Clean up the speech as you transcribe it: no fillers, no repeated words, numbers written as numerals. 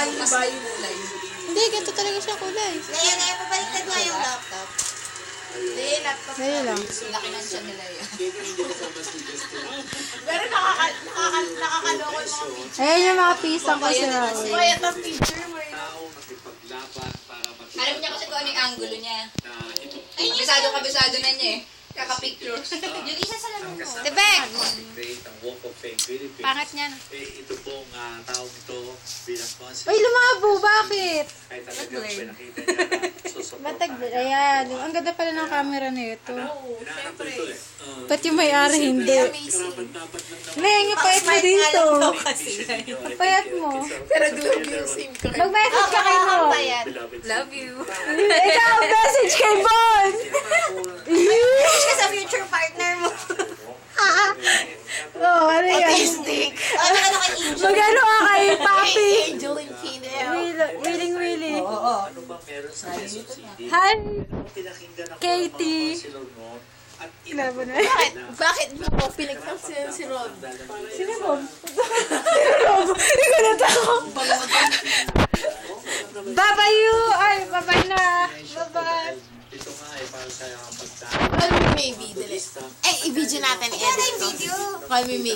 Iba yung kulay. Hindi, ganito talaga siya kulay. Kaya pabaliktad nga yung laptop. Hindi, laptop. Dali lang. Laki ng siya nila yan. Pero nakakaloko yung mga picture. Ayan yung mga pisang ko si Raul. Kaya itong picture mo yun. Alam niya kasi kung ano yung angulo niya. Kabisado na niya eh. Kaka-picture. Yung isa sa laman mo. Tibek! Create ang Walk of Fame Philippines. Pangat niyan. Ito pong taong ito bilang concept. Uy, lumabo! Bakit? Ay talagang pinakita niya na susuportahan Matag... niya. Ayan. Ang ganda pala ng camera na ito. Oo, Hinahanap ko syempre. ito eh. Ba't yung may-ari hindi? Karapat-dapat lang naman. Neng, ang payat mo dito. Vision ninyo, I Payat think, mo. Pero globe yung SIM card. Mag-message ka kay Mo. beloved Love you. Ikaw, message kay Bon! Wish ka sa future partner mo. Oh, ano yan? Autistic. Ano kay Angel? Magano ka kay Papi? Angel and Fidel. Willing. ano bang meron sa Quezon City? Hi! Pinakinggan ako Katie. ng mga counselor noon at Labo na. Bakit mo pinagsaksiyan si Rod? Sino mo? Sino Rob? Hindi ko natako. Bye-bye you! Ay, bye-bye na. Bye-bye. ito nga eh para sa pagdaan. Call me maybe, dali. Eh, i-video natin. Kaya na yung video. Call me maybe.